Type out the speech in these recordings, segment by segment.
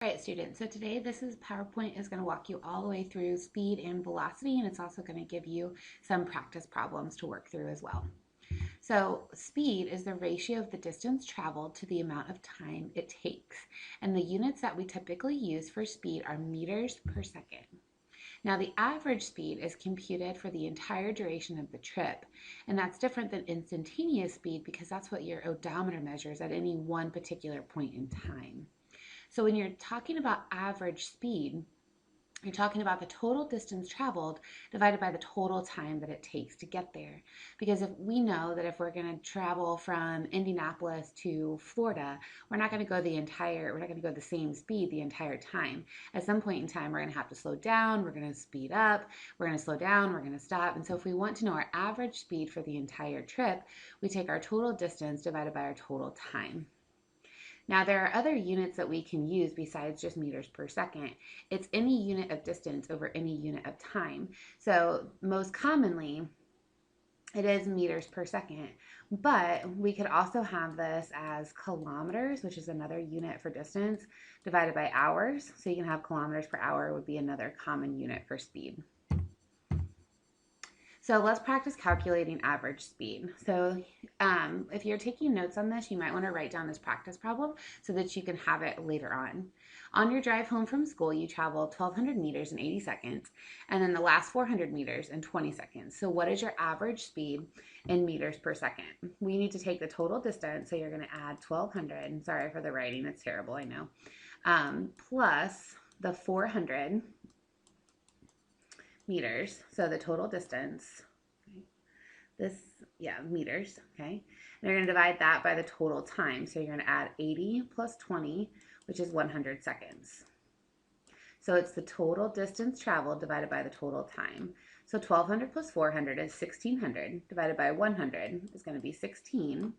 All right, students, so today PowerPoint is going to walk you all the way through speed and velocity, and it's also going to give you some practice problems to work through as well. So speed is the ratio of the distance traveled to the amount of time it takes, and the units that we typically use for speed are meters per second. Now, the average speed is computed for the entire duration of the trip, and that's different than instantaneous speed because that's what your odometer measures at any one particular point in time. So when you're talking about average speed, you're talking about the total distance traveled divided by the total time that it takes to get there. Because if we know that if we're going to travel from Indianapolis to Florida, we're not going to go the same speed the entire time. At some point in time, we're going to have to slow down, we're going to speed up, we're going to slow down, we're going to stop. And so if we want to know our average speed for the entire trip, we take our total distance divided by our total time. Now, there are other units that we can use besides just meters per second. It's any unit of distance over any unit of time. So most commonly, it is meters per second, but we could also have this as kilometers, which is another unit for distance, divided by hours. So you can have kilometers per hour would be another common unit for speed. So let's practice calculating average speed. So if you're taking notes on this, you might want to write down this practice problem so that you can have it later on. On your drive home from school, you traveled 1,200 meters in 80 seconds, and then the last 400 meters in 20 seconds. So what is your average speed in meters per second? We need to take the total distance, so you're going to add 1,200. Sorry for the writing, it's terrible, I know. Plus the 400 meters, so the total distance, okay. Meters, okay? And you're going to divide that by the total time, so you're going to add 80 plus 20, which is 100 seconds. So it's the total distance traveled divided by the total time. So 1,200 plus 400 is 1,600, divided by 100 is going to be 16.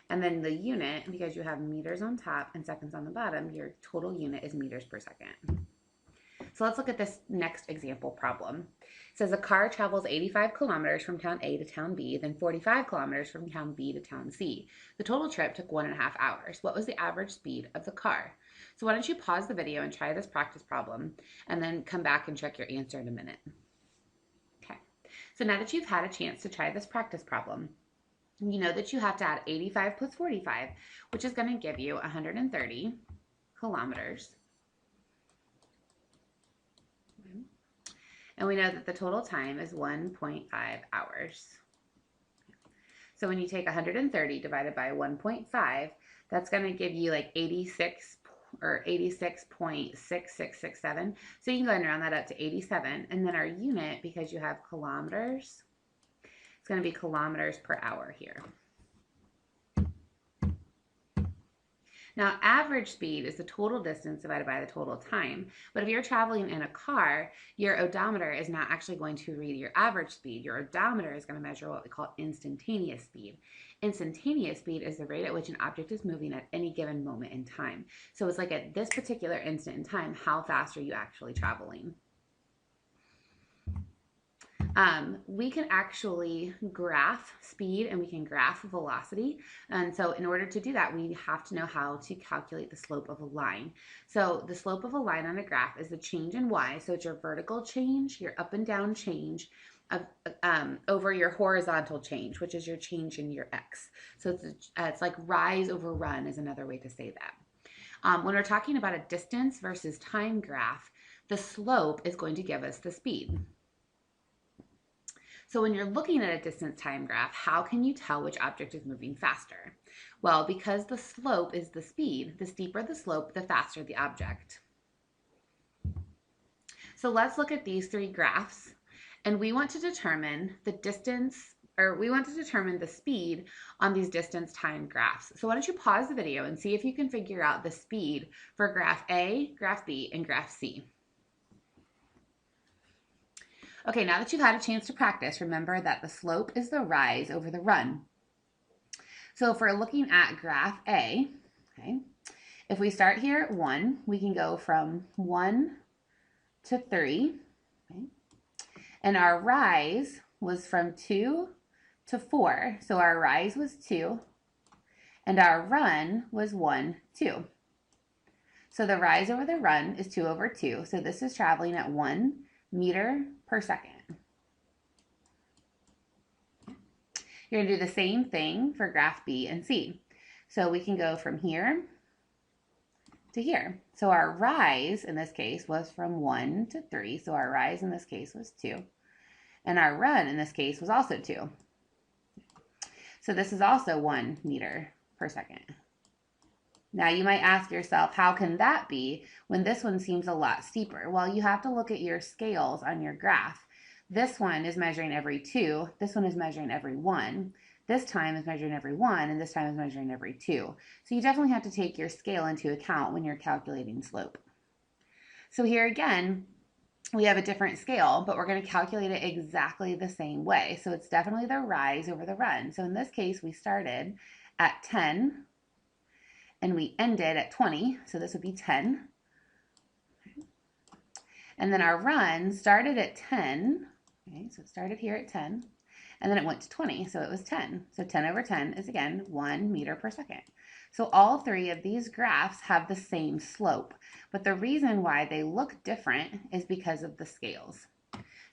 And then the unit, because you have meters on top and seconds on the bottom, your total unit is meters per second. So let's look at this next example problem. It says a car travels 85 kilometers from town A to town B, then 45 kilometers from town B to town C. The total trip took 1.5 hours. What was the average speed of the car? So why don't you pause the video and try this practice problem, and then come back and check your answer in a minute. Okay, so now that you've had a chance to try this practice problem, you know that you have to add 85 plus 45, which is going to give you 130 kilometers. And we know that the total time is 1.5 hours. So when you take 130 divided by 1.5, that's going to give you like 86 or 86.6667. So you can go ahead and round that up to 87. And then our unit, because you have kilometers, it's going to be kilometers per hour here. Now, average speed is the total distance divided by the total time. But if you're traveling in a car, your odometer is not actually going to read your average speed. Your odometer is going to measure what we call instantaneous speed. Instantaneous speed is the rate at which an object is moving at any given moment in time. So it's like at this particular instant in time, how fast are you actually traveling? We can actually graph speed and we can graph velocity. And so in order to do that, we have to know how to calculate the slope of a line. So the slope of a line on a graph is the change in y. So it's your vertical change, your up and down change of, over your horizontal change, which is your change in your x. So it's like rise over run is another way to say that. When we're talking about a distance versus time graph, the slope is going to give us the speed. So when you're looking at a distance time graph, how can you tell which object is moving faster? Well, because the slope is the speed, the steeper the slope, the faster the object. So let's look at these three graphs, and we want to determine the distance, or we want to determine the speed on these distance time graphs. So why don't you pause the video and see if you can figure out the speed for graph A, graph B, and graph C. Okay, now that you've had a chance to practice, remember that the slope is the rise over the run. So if we're looking at graph A, okay, if we start here at 1, we can go from 1 to 3, okay, and our rise was from 2 to 4. So our rise was 2, and our run was 1, 2. So the rise over the run is 2 over 2. So this is traveling at 1 meter per second. You're going to do the same thing for graph B and C. So we can go from here to here. So our rise in this case was from 1 to 3. So our rise in this case was 2. And our run in this case was also 2. So this is also 1 meter per second. Now you might ask yourself, how can that be when this one seems a lot steeper? Well, you have to look at your scales on your graph. This one is measuring every 2. This one is measuring every 1. This time is measuring every 1, and this time is measuring every 2. So you definitely have to take your scale into account when you're calculating slope. So here again, we have a different scale, but we're going to calculate it exactly the same way. So it's definitely the rise over the run. So in this case, we started at 10, and we ended at 20. So this would be 10. And then our run started at 10. Okay, so it started here at 10. And then it went to 20, so it was 10. So 10 over 10 is, again, 1 meter per second. So all three of these graphs have the same slope, but the reason why they look different is because of the scales.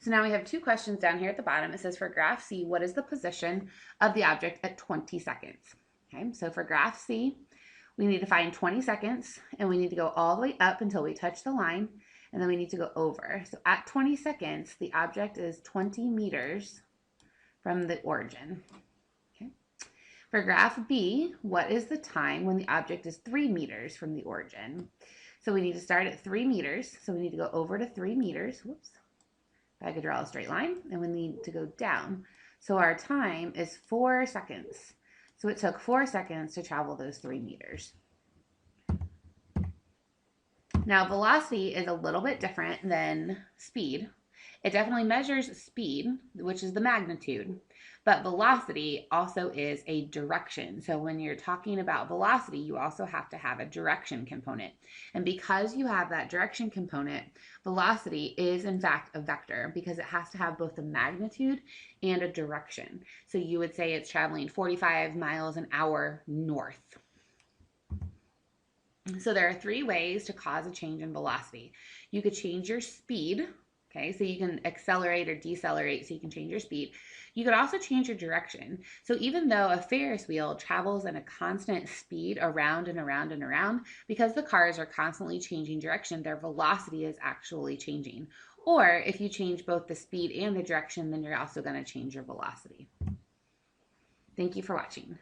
So now we have two questions down here at the bottom. It says for graph C, what is the position of the object at 20 seconds? Okay, so for graph C, we need to find 20 seconds, and we need to go all the way up until we touch the line, and then we need to go over. So at 20 seconds, the object is 20 meters from the origin. Okay. For graph B, what is the time when the object is 3 meters from the origin? So we need to start at 3 meters. So we need to go over to 3 meters. Whoops. If I could draw a straight line, and we need to go down. So our time is 4 seconds. So it took 4 seconds to travel those 3 meters. Now velocity is a little bit different than speed. It definitely measures speed, which is the magnitude, but velocity also is a direction. So when you're talking about velocity, you also have to have a direction component. And because you have that direction component, velocity is in fact a vector because it has to have both a magnitude and a direction. So you would say it's traveling 45 miles an hour north. So there are 3 ways to cause a change in velocity. You could change your speed. Okay, so you can accelerate or decelerate, so you can change your speed. You could also change your direction. So even though a Ferris wheel travels at a constant speed around and around and around, because the cars are constantly changing direction, their velocity is actually changing. Or if you change both the speed and the direction, then you're also going to change your velocity. Thank you for watching.